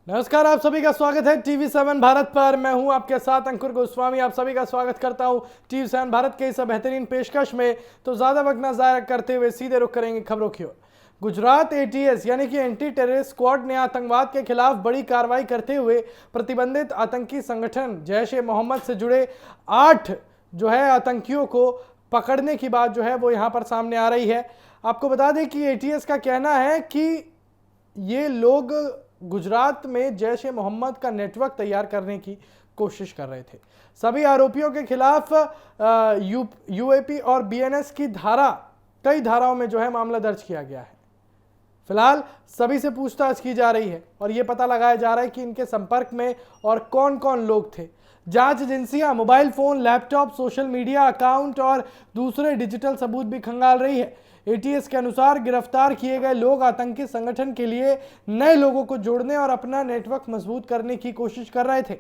नमस्कार, आप सभी का स्वागत है टीवी 7 भारत पर। मैं हूं आपके साथ अंकुर गोस्वामी। आप सभी का स्वागत करता हूं टीवी 7 भारत के इस बेहतरीन पेशकश में। तो ज्यादा वक्त न जाया करते हुए सीधे रुख करेंगे खबरों की ओर। गुजरात एटीएस यानी कि एंटी टेररिस्ट स्क्वाड ने आतंकवाद के खिलाफ बड़ी कार्रवाई करते हुए प्रतिबंधित आतंकी संगठन जैश ए मोहम्मद से जुड़े 8 आतंकियों को पकड़ने की बात वो यहां पर सामने आ रही है। आपको बता दें कि एटीएस का कहना है कि ये लोग गुजरात में जैश ए मोहम्मद का नेटवर्क तैयार करने की कोशिश कर रहे थे। सभी आरोपियों के खिलाफ यूएपी और बीएनएस की कई धाराओं में मामला दर्ज किया गया है। फिलहाल सभी से पूछताछ की जा रही है और यह पता लगाया जा रहा है कि इनके संपर्क में और कौन कौन लोग थे। जांच एजेंसियां mobile phone, laptop, social media account और दूसरे डिजिटल सबूत भी खंगाल रही है। एटीएस के अनुसार गिरफ्तार किए गए लोग आतंकी संगठन के लिए नए लोगों को जोड़ने और अपना नेटवर्क मजबूत करने की कोशिश कर रहे थे।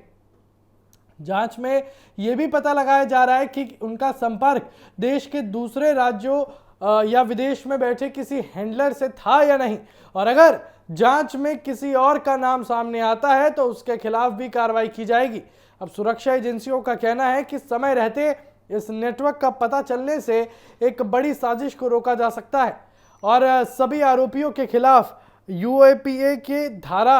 जांच में यह भी पता लगाया जा रहा है कि उनका संपर्क देश के दूसरे राज्यों या विदेश में बैठे किसी हैंडलर से था या नहीं, और अगर जांच में किसी और का नाम सामने आता है तो उसके खिलाफ भी कार्रवाई की जाएगी। अब सुरक्षा एजेंसियों का कहना है कि समय रहते इस नेटवर्क का पता चलने से एक बड़ी साजिश को रोका जा सकता है और सभी आरोपियों के खिलाफ यूएपीए के धारा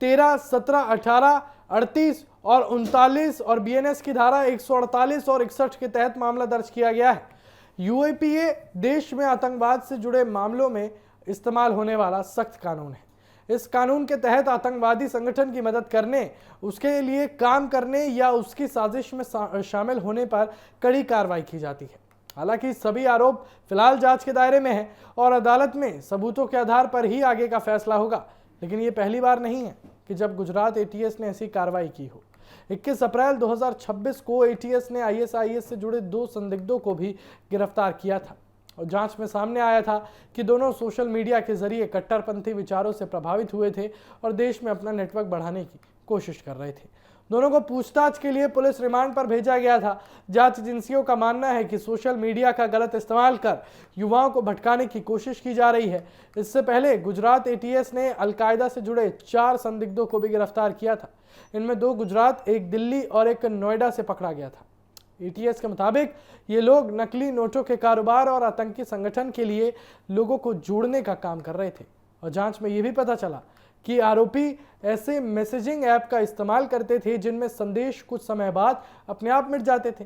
13, 17, 18, 38 और 39 और बीएनएस की धारा 148 और 61 के तहत मामला दर्ज किया गया है। यूएपीए देश में आतंकवाद से जुड़े मामलों में इस्तेमाल होने वाला सख्त कानून है। इस कानून के तहत आतंकवादी संगठन की मदद करने, उसके लिए काम करने या उसकी साजिश में शामिल होने पर कड़ी कार्रवाई की जाती है। हालांकि सभी आरोप फिलहाल जांच के दायरे में हैं और अदालत में सबूतों के आधार पर ही आगे का फैसला होगा। लेकिन ये पहली बार नहीं है कि जब गुजरात एटीएस ने ऐसी कार्रवाई की हो। 21 अप्रैल 2026 को एटीएस ने आईएसआईएस से जुड़े 2 संदिग्धों को भी गिरफ्तार किया था और जांच में सामने आया था कि दोनों सोशल मीडिया के जरिए कट्टरपंथी विचारों से प्रभावित हुए थे और देश में अपना नेटवर्क बढ़ाने की कोशिश कर रहे थे। दोनों को पूछताछ के लिए पुलिस रिमांड पर भेजा गया था। जांच एजेंसियों का मानना है कि सोशल मीडिया का गलत इस्तेमाल कर युवाओं को भटकाने की कोशिश की जा रही है। इससे पहले गुजरात एटीएस ने अलकायदा से जुड़े 4 संदिग्धों को भी गिरफ्तार किया था। इनमें 2 गुजरात, 1 दिल्ली और 1 नोएडा से पकड़ा गया था। एटीएस के मुताबिक ये लोग नकली नोटों के कारोबार और आतंकी संगठन के लिए लोगों को जोड़ने का काम कर रहे थे और जांच में यह भी पता चला कि आरोपी ऐसे मैसेजिंग ऐप का इस्तेमाल करते थे जिनमें संदेश कुछ समय बाद अपने आप मिट जाते थे।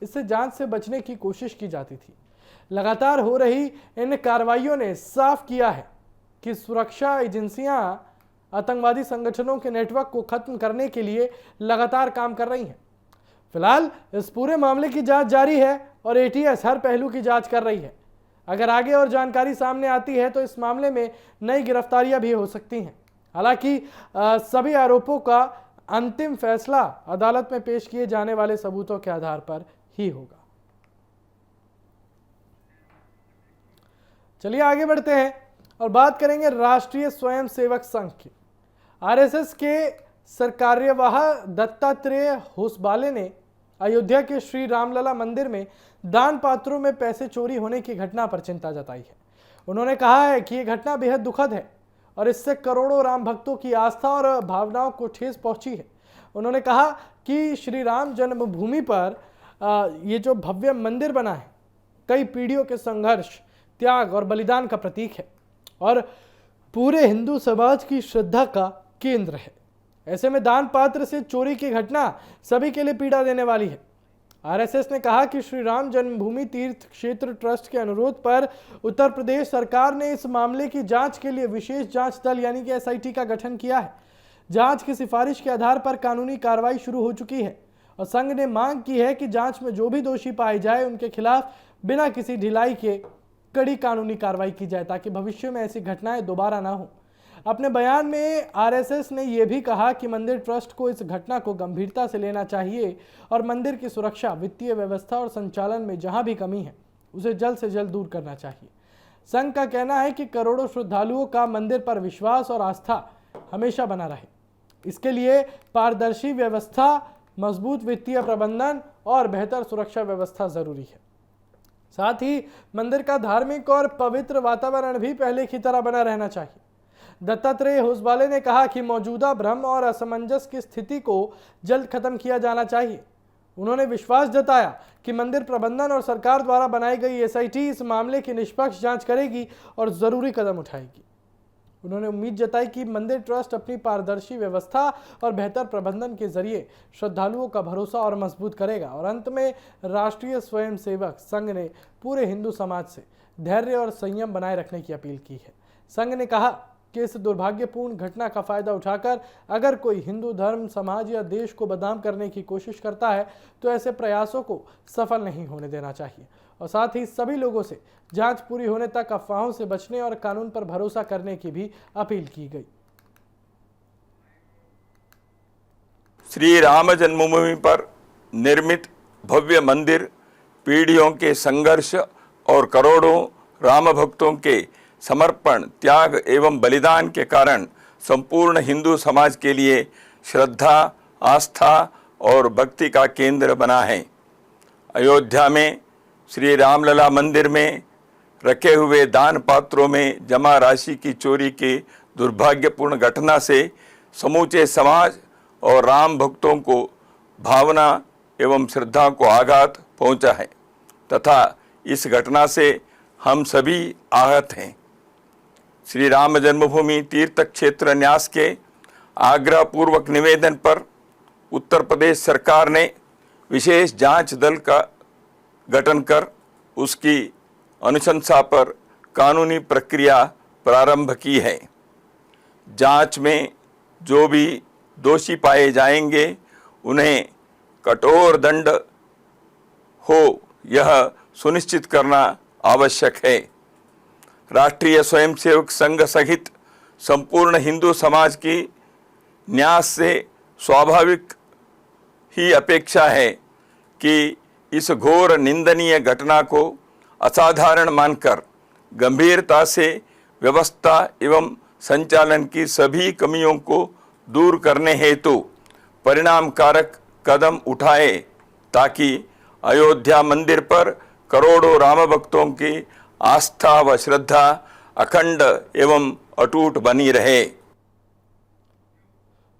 इससे जांच से बचने की कोशिश की जाती थी। लगातार हो रही इन कार्रवाइयों ने साफ किया है कि सुरक्षा एजेंसियां आतंकवादी संगठनों के नेटवर्क को खत्म करने के लिए लगातार काम कर रही हैं। फिलहाल इस पूरे मामले की जांच जारी है और एटीएस हर पहलू की जांच कर रही है। अगर आगे और जानकारी सामने आती है तो इस मामले में नई गिरफ्तारियां भी हो सकती हैं। हालांकि सभी आरोपों का अंतिम फैसला अदालत में पेश किए जाने वाले सबूतों के आधार पर ही होगा। चलिए आगे बढ़ते हैं और बात करेंगे राष्ट्रीय स्वयंसेवक संघ की। आरएसएस के सरकार्यवाह दत्तात्रेय होसबाले ने अयोध्या के श्री रामलला मंदिर में दान पात्रों में पैसे चोरी होने की घटना पर चिंता जताई है। उन्होंने कहा है कि यह घटना बेहद दुखद है और इससे करोड़ों राम भक्तों की आस्था और भावनाओं को ठेस पहुंची है। उन्होंने कहा कि श्री राम जन्मभूमि पर ये जो भव्य मंदिर बना है कई पीढ़ियों के संघर्ष, त्याग और बलिदान का प्रतीक है और पूरे हिंदू समाज की श्रद्धा का केंद्र है। ऐसे में दान पात्र से चोरी की घटना सभी के लिए पीड़ा देने वाली है। आरएसएस ने कहा कि श्री राम जन्मभूमि तीर्थ क्षेत्र ट्रस्ट के अनुरोध पर उत्तर प्रदेश सरकार ने इस मामले की जांच के लिए विशेष जांच दल यानी कि एसआईटी का गठन किया है। जांच की सिफारिश के आधार पर कानूनी कार्रवाई शुरू हो चुकी है और संघ ने मांग की है कि जांच में जो भी दोषी पाए जाए उनके खिलाफ बिना किसी ढिलाई के कड़ी कानूनी कार्रवाई की जाए ताकि भविष्य में ऐसी घटनाएं दोबारा ना हो। अपने बयान में आरएसएस ने यह भी कहा कि मंदिर ट्रस्ट को इस घटना को गंभीरता से लेना चाहिए और मंदिर की सुरक्षा, वित्तीय व्यवस्था और संचालन में जहां भी कमी है उसे जल्द से जल्द दूर करना चाहिए। संघ का कहना है कि करोड़ों श्रद्धालुओं का मंदिर पर विश्वास और आस्था हमेशा बना रहे। इसके लिए पारदर्शी व्यवस्था, मजबूत वित्तीय प्रबंधन और बेहतर सुरक्षा व्यवस्था जरूरी है। साथ ही मंदिर का धार्मिक और पवित्र वातावरण भी पहले की तरह बना रहना चाहिए। दत्तात्रेय होसबाले ने कहा कि मौजूदा भ्रम और असमंजस की स्थिति को जल्द खत्म किया जाना चाहिए। उन्होंने विश्वास जताया कि मंदिर प्रबंधन और सरकार द्वारा बनाई गई एसआईटी इस मामले की निष्पक्ष जांच करेगी और जरूरी कदम उठाएगी। उन्होंने उम्मीद जताई कि मंदिर ट्रस्ट अपनी पारदर्शी व्यवस्था और बेहतर प्रबंधन के जरिए श्रद्धालुओं का भरोसा और मजबूत करेगा। और अंत में राष्ट्रीय स्वयंसेवक संघ ने पूरे हिंदू समाज से धैर्य और संयम बनाए रखने की अपील की है। संघ ने कहा कि इस दुर्भाग्यपूर्ण घटना का फायदा उठाकर अगर कोई हिंदू धर्म, समाज या देश को बदनाम करने की कोशिश करता है तो ऐसे प्रयासों को सफल नहीं होने देना चाहिए। और साथ ही सभी लोगों से जांच पूरी होने तक अफवाहों से बचने और कानून पर भरोसा करने की भी अपील की गई। श्री राम जन्मभूमि पर निर्मित भव्य मंदिर पीढ़ियों के संघर्ष और करोड़ों राम भक्तों के समर्पण, त्याग एवं बलिदान के कारण संपूर्ण हिंदू समाज के लिए श्रद्धा, आस्था और भक्ति का केंद्र बना है। अयोध्या में श्री रामलला मंदिर में रखे हुए दान पात्रों में जमा राशि की चोरी की दुर्भाग्यपूर्ण घटना से समूचे समाज और राम भक्तों को भावना एवं श्रद्धा को आघात पहुंचा है तथा इस घटना से हम सभी आहत हैं। श्री राम जन्मभूमि तीर्थ क्षेत्र न्यास के आग्रह पूर्वक निवेदन पर उत्तर प्रदेश सरकार ने विशेष जांच दल का गठन कर उसकी अनुशंसा पर कानूनी प्रक्रिया प्रारंभ की है। जांच में जो भी दोषी पाए जाएंगे उन्हें कठोर दंड हो यह सुनिश्चित करना आवश्यक है। राष्ट्रीय स्वयंसेवक संघ सहित संपूर्ण हिंदू समाज की न्यास से स्वाभाविक ही अपेक्षा है कि इस घोर निंदनीय घटना को असाधारण मानकर गंभीरता से व्यवस्था एवं संचालन की सभी कमियों को दूर करने हेतु परिणामकारक कदम उठाए ताकि अयोध्या मंदिर पर करोड़ों राम भक्तों की आस्था व श्रद्धा अखंड एवं अटूट बनी रहे।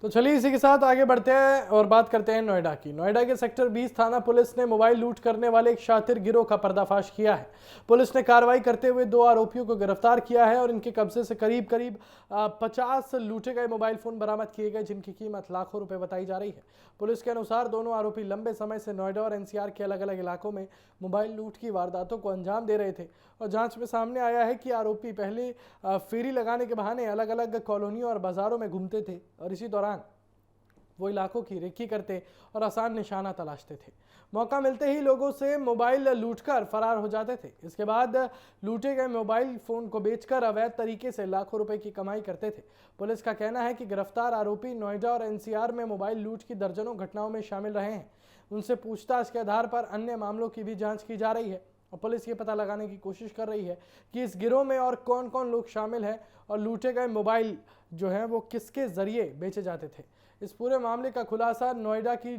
तो चलिए इसी के साथ आगे बढ़ते हैं और बात करते हैं नोएडा की। नोएडा के सेक्टर 20 थाना पुलिस ने मोबाइल लूट करने वाले एक शातिर गिरोह का पर्दाफाश किया है। पुलिस ने कार्रवाई करते हुए 2 आरोपियों को गिरफ्तार किया है और इनके कब्जे से करीब 50 लूटे गए मोबाइल फोन बरामद किए गए, जिनकी कीमत लाखों रुपए बताई जा रही है। पुलिस के अनुसार दोनों आरोपी लंबे समय से नोएडा और एनसीआर के अलग अलग इलाकों में मोबाइल लूट की वारदातों को अंजाम दे रहे थे और जांच में सामने आया है कि आरोपी पहले फेरी लगाने के बहाने अलग अलग कॉलोनियों और बाजारों में घूमते थे और इसी दौरान वो इलाकों की रेकी करते और आसान निशाना तलाशते थे। मौका मिलते ही लोगों से मोबाइल लूटकर फरार हो जाते थे। इसके बाद लूटे गए मोबाइल फोन को बेचकर अवैध तरीके से लाखों रुपए की कमाई करते थे। पुलिस का कहना है कि गिरफ्तार आरोपी नोएडा और एनसीआर में मोबाइल लूट की दर्जनों घटनाओं में शामिल रहे हैं। उनसे पूछताछ के आधार पर अन्य मामलों की भी जाँच की जा रही है और पुलिस ये पता लगाने की कोशिश कर रही है कि इस गिरोह में और कौन कौन लोग शामिल हैं और लूटे गए मोबाइल जो हैं वो किसके जरिए बेचे जाते थे। इस पूरे मामले का खुलासा नोएडा की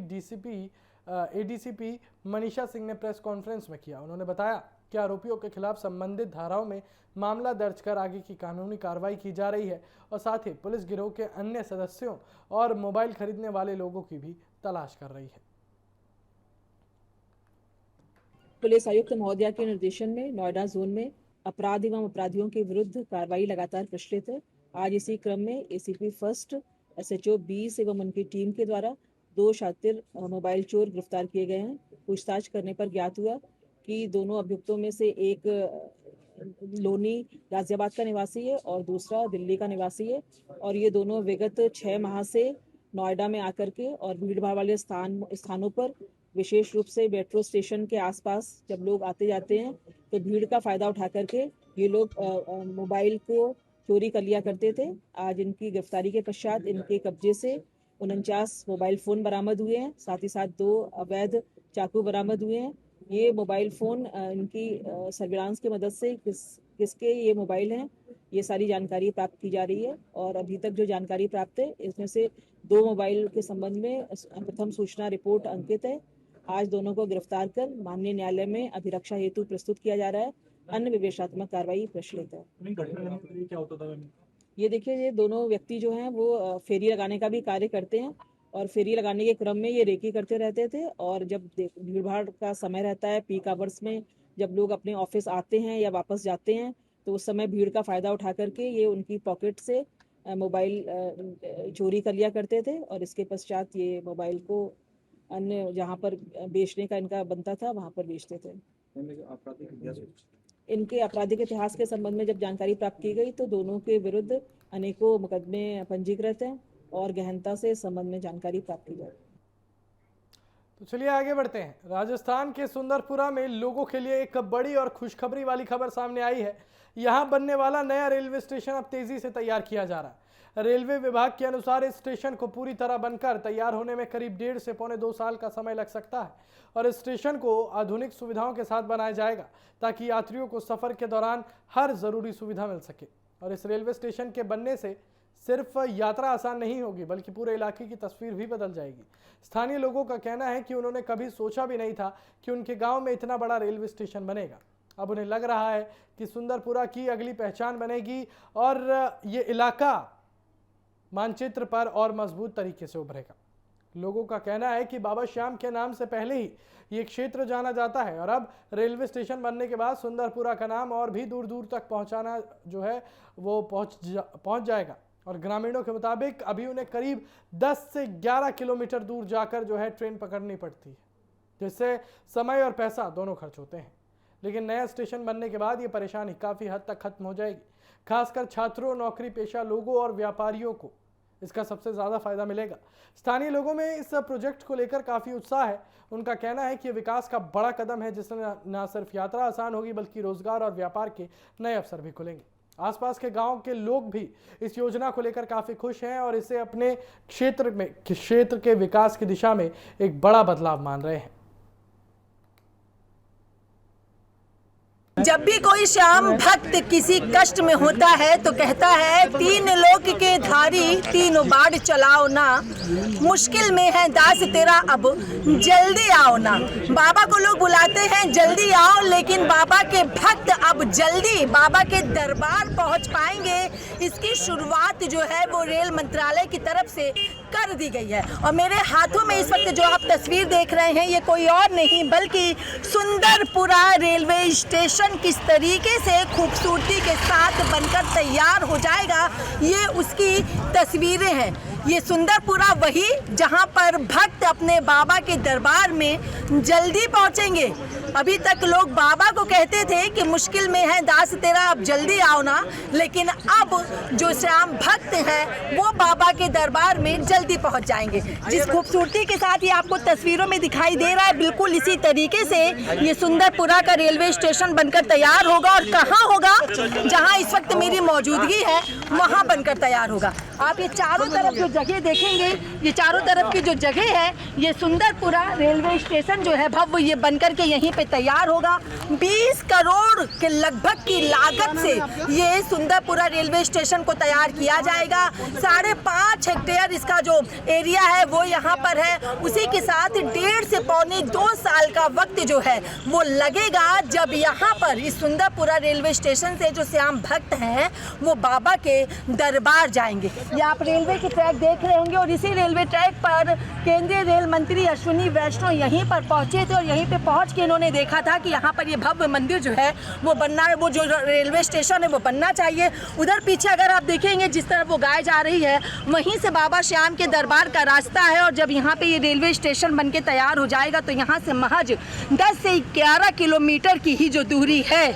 एडीसीपी मनीषा सिंह ने प्रेस कॉन्फ्रेंस में किया। उन्होंने बताया कि आरोपियों के खिलाफ संबंधित धाराओं में मामला दर्ज कर आगे की कानूनी कार्रवाई की जा रही है और साथ ही पुलिस गिरोह के अन्य सदस्यों और मोबाइल खरीदने वाले लोगों की भी तलाश कर रही है। पुलिस आयुक्त महोदया के निर्देशन में नोएडा जोन में अपराध एवं अपराधियों के विरुद्ध कार्रवाई लगातार प्रचलित है। आज इसी क्रम में एसीपी फर्स्ट SHO 20 एवं उनकी टीम के द्वारा 2 शातिर मोबाइल चोर गिरफ्तार किए गए हैं। पूछताछ करने पर ज्ञात हुआ कि दोनों अभियुक्तों में से एक लोनी गाजियाबाद का निवासी है और दूसरा दिल्ली का निवासी है और ये दोनों विगत 6 माह से नोएडा में आकर के और भीड़ भाड़ वाले स्थानों पर विशेष रूप से मेट्रो स्टेशन के आसपास जब लोग आते जाते हैं तो भीड़ का फायदा उठा करके ये लोग मोबाइल को चोरी कर लिया करते थे। आज इनकी गिरफ्तारी के पश्चात इनके कब्जे से 49 मोबाइल फ़ोन बरामद हुए हैं, साथ ही साथ 2 अवैध चाकू बरामद हुए हैं। ये मोबाइल फ़ोन इनकी सर्विलांस की मदद से किसके ये मोबाइल हैं ये सारी जानकारी प्राप्त की जा रही है और अभी तक जो जानकारी प्राप्त है इसमें से 2 मोबाइल के संबंध में प्रथम सूचना रिपोर्ट अंकित है। आज दोनों को गिरफ्तार कर माननीय न्यायालय में अभिरक्षा हेतु प्रस्तुत किया जा रहा है। अन्य विवेचनात्मक कार्रवाई प्रचलित है। क्या होता था? ये देखिए, ये दोनों व्यक्ति जो हैं वो फेरी लगाने का भी कार्य करते हैं और फेरी लगाने के क्रम में ये रेकी करते रहते थे। और जब भीड़ भाड़ का समय रहता है, पीक आवर्स में जब लोग अपने ऑफिस आते हैं या वापस जाते हैं, तो उस समय भीड़ का फ़ायदा उठा करके ये उनकी पॉकेट से मोबाइल चोरी कर लिया करते थे और इसके पश्चात ये मोबाइल को अन्य जहाँ पर बेचने का इनका बनता था वहाँ पर बेचते थे। इनके आपराधिक इतिहास के संबंध में जब जानकारी प्राप्त की गई तो दोनों के विरुद्ध अनेकों मुकदमे पंजीकृत हैं और गहनता से इस संबंध में जानकारी प्राप्त की जाए। तो चलिए आगे बढ़ते हैं। राजस्थान के सुंदरपुरा में लोगों के लिए एक बड़ी और खुशखबरी वाली खबर सामने आई है। यहाँ बनने वाला नया रेलवे स्टेशन अब तेजी से तैयार किया जा रहा है। रेलवे विभाग के अनुसार इस स्टेशन को पूरी तरह बनकर तैयार होने में करीब 1.5 से पौने 2 साल का समय लग सकता है और इस स्टेशन को आधुनिक सुविधाओं के साथ बनाया जाएगा ताकि यात्रियों को सफर के दौरान हर जरूरी सुविधा मिल सके। और इस रेलवे स्टेशन के बनने से सिर्फ यात्रा आसान नहीं होगी बल्कि पूरे इलाके की तस्वीर भी बदल जाएगी। स्थानीय लोगों का कहना है कि उन्होंने कभी सोचा भी नहीं था कि उनके गांव में इतना बड़ा रेलवे स्टेशन बनेगा। अब उन्हें लग रहा है कि सुंदरपुरा की अगली पहचान बनेगी और ये इलाका मानचित्र पर और मजबूत तरीके से उभरेगा। लोगों का कहना है कि बाबा श्याम के नाम से पहले ही ये क्षेत्र जाना जाता है और अब रेलवे स्टेशन बनने के बाद सुंदरपुरा का नाम और भी दूर दूर तक पहुंचाना जो है वो पहुंच जाएगा। और ग्रामीणों के मुताबिक अभी उन्हें करीब 10 से 11 किलोमीटर दूर जाकर जो है ट्रेन पकड़नी पड़ती है, जिससे समय और पैसा दोनों खर्च होते हैं। लेकिन नया स्टेशन बनने के बाद ये परेशानी काफ़ी हद तक खत्म हो जाएगी। खासकर छात्रों, नौकरी पेशा लोगों और व्यापारियों को इसका सबसे ज़्यादा फायदा मिलेगा। स्थानीय लोगों में इस प्रोजेक्ट को लेकर काफ़ी उत्साह है। उनका कहना है कि ये विकास का बड़ा कदम है जिससे न सिर्फ यात्रा आसान होगी बल्कि रोजगार और व्यापार के नए अवसर भी खुलेंगे। आसपास के गांव के लोग भी इस योजना को लेकर काफ़ी खुश हैं और इसे अपने क्षेत्र के विकास की दिशा में एक बड़ा बदलाव मान रहे हैं। जब भी कोई श्याम भक्त किसी कष्ट में होता है तो कहता है 3 लोक के धारी 3 बाढ़ चलाओ ना, मुश्किल में है दास तेरा अब जल्दी आओ ना। बाबा को लोग बुलाते हैं जल्दी आओ, लेकिन बाबा के भक्त अब जल्दी बाबा के दरबार पहुंच पाएंगे। इसकी शुरुआत जो है वो रेल मंत्रालय की तरफ से कर दी गई है। और मेरे हाथों में इस वक्त जो आप तस्वीर देख रहे हैं ये कोई और नहीं बल्कि सुंदरपुरा रेलवे स्टेशन किस तरीके से खूबसूरती के साथ बनकर तैयार हो जाएगा, ये उसकी तस्वीरें हैं। ये सुंदरपुरा वही जहां पर भक्त अपने बाबा के दरबार में जल्दी पहुंचेंगे। अभी तक लोग बाबा को कहते थे कि मुश्किल में है दास तेरा अब जल्दी आओ ना, लेकिन अब जो श्याम भक्त हैं वो बाबा के दरबार में जल्दी पहुंच जाएंगे। जिस खूबसूरती के साथ ये आपको तस्वीरों में दिखाई दे रहा है, बिल्कुल इसी तरीके से ये सुंदरपुरा का रेलवे स्टेशन बनकर तैयार होगा। और कहाँ होगा? जहाँ इस वक्त मेरी मौजूदगी है वहाँ बनकर तैयार होगा। आप ये चारों तरफ जो जगह देखेंगे, ये चारों तरफ की जो जगह है, ये सुंदरपुरा रेलवे स्टेशन जो है भव्य ये बनकर के यहीं पे तैयार होगा। 20 करोड़ के लगभग की लागत से ये सुंदरपुरा रेलवे स्टेशन को तैयार किया जाएगा। 5.5 हेक्टेयर इसका जो एरिया है वो यहाँ पर है। उसी के साथ 1.5 से पौने 2 साल का वक्त जो है वो लगेगा जब यहाँ पर इस सुंदरपुरा रेलवे स्टेशन से जो श्याम भक्त हैं वो बाबा के दरबार जाएंगे। ये आप रेलवे की ट्रैक देख रहे होंगे और इसी रेलवे ट्रैक पर केंद्रीय रेल मंत्री अश्विनी वैष्णव यहीं पर पहुंचे थे और यहीं पे पहुंच के इन्होंने देखा था कि यहाँ पर ये भव्य मंदिर जो है वो बनना है, वो जो रेलवे स्टेशन है वो बनना चाहिए। उधर पीछे अगर आप देखेंगे जिस तरफ वो गाय जा रही है वहीं से बाबा श्याम के दरबार का रास्ता है। और जब यहाँ पे ये रेलवे स्टेशन बन के तैयार हो जाएगा तो यहाँ से महज 10 से 11 किलोमीटर की ही जो दूरी है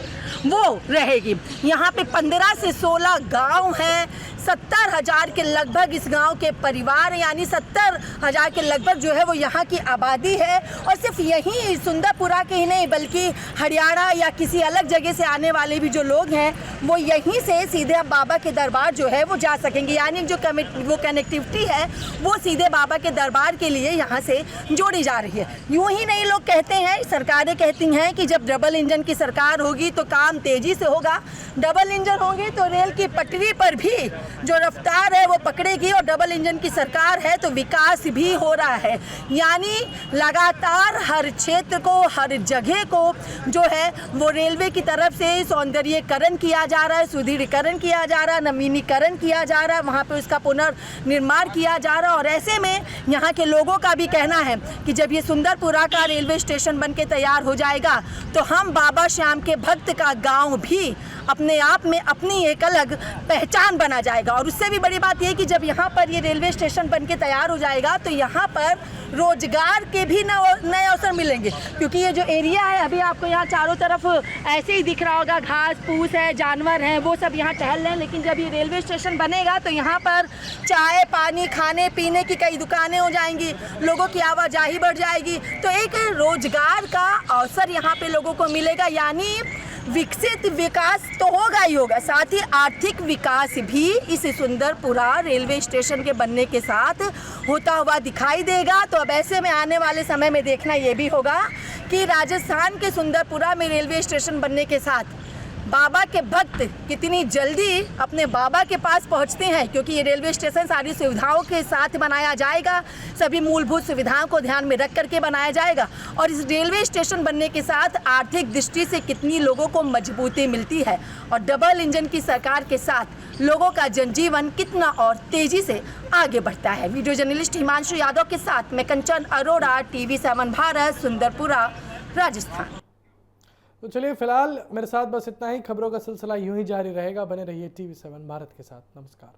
वो रहेगी। यहाँ पे 15 से 16 गाँव हैं। 70,000 के लगभग इस गांव के परिवार, यानी 70,000 के लगभग जो है वो यहाँ की आबादी है। और सिर्फ यहीं सुंदरपुरा के ही नहीं बल्कि हरियाणा या किसी अलग जगह से आने वाले भी जो लोग हैं वो यहीं से सीधे अब बाबा के दरबार जो है वो जा सकेंगे। यानी जो वो कनेक्टिविटी है वो सीधे बाबा के दरबार के लिए यहाँ से जोड़ी जा रही है। यूँ ही नहीं, लोग कहते हैं, सरकारें कहती हैं कि जब डबल इंजन की सरकार होगी तो काम काम तेजी से होगा। डबल इंजन होंगे तो रेल की पटरी पर भी जो रफ्तार है वो पकड़ेगी, और डबल इंजन की सरकार है तो विकास भी हो रहा है। यानी लगातार हर क्षेत्र को, हर जगह को जो है वो रेलवे की तरफ से सौंदर्यीकरण किया जा रहा है, सुदृढ़ीकरण किया जा रहा है, नवीनीकरण किया जा रहा है, वहाँ पे उसका पुनर्निर्माण किया जा रहा है। और ऐसे में यहाँ के लोगों का भी कहना है कि जब ये सुंदरपुरा का रेलवे स्टेशन बन के तैयार हो जाएगा तो हम बाबा श्याम के भक्त का गांव भी अपने आप में अपनी एक अलग पहचान बना जाएगा। और उससे भी बड़ी बात यह है कि जब यहाँ पर ये रेलवे स्टेशन बन के तैयार हो जाएगा तो यहाँ पर रोजगार के भी नए अवसर मिलेंगे, क्योंकि ये जो एरिया है अभी आपको यहाँ चारों तरफ ऐसे ही दिख रहा होगा, घास फूस है, जानवर हैं, वो सब यहाँ टहल रहे हैं। लेकिन जब ये रेलवे स्टेशन बनेगा तो यहाँ पर चाय पानी, खाने पीने की कई दुकानें हो जाएंगी, लोगों की आवाजाही बढ़ जाएगी, तो एक रोजगार का अवसर यहाँ पे लोगों को मिलेगा। यानी विकसित विकास तो होगा ही होगा, साथ ही आर्थिक विकास भी इस सुंदरपुरा रेलवे स्टेशन के बनने के साथ होता हुआ दिखाई देगा। तो अब ऐसे में आने वाले समय में देखना ये भी होगा कि राजस्थान के सुंदरपुरा में रेलवे स्टेशन बनने के साथ बाबा के भक्त कितनी जल्दी अपने बाबा के पास पहुंचते हैं, क्योंकि ये रेलवे स्टेशन सारी सुविधाओं के साथ बनाया जाएगा, सभी मूलभूत सुविधाओं को ध्यान में रख करके बनाया जाएगा। और इस रेलवे स्टेशन बनने के साथ आर्थिक दृष्टि से कितनी लोगों को मजबूती मिलती है, और डबल इंजन की सरकार के साथ लोगों का जनजीवन कितना और तेजी से आगे बढ़ता है। वीडियो जर्नलिस्ट हिमांशु यादव के साथ मैं कंचन अरोड़ा, TV7 भारत, सुंदरपुरा, राजस्थान। तो चलिए फिलहाल मेरे साथ बस इतना ही। खबरों का सिलसिला यूं ही जारी रहेगा, बने रहिए TV7 भारत के साथ। नमस्कार।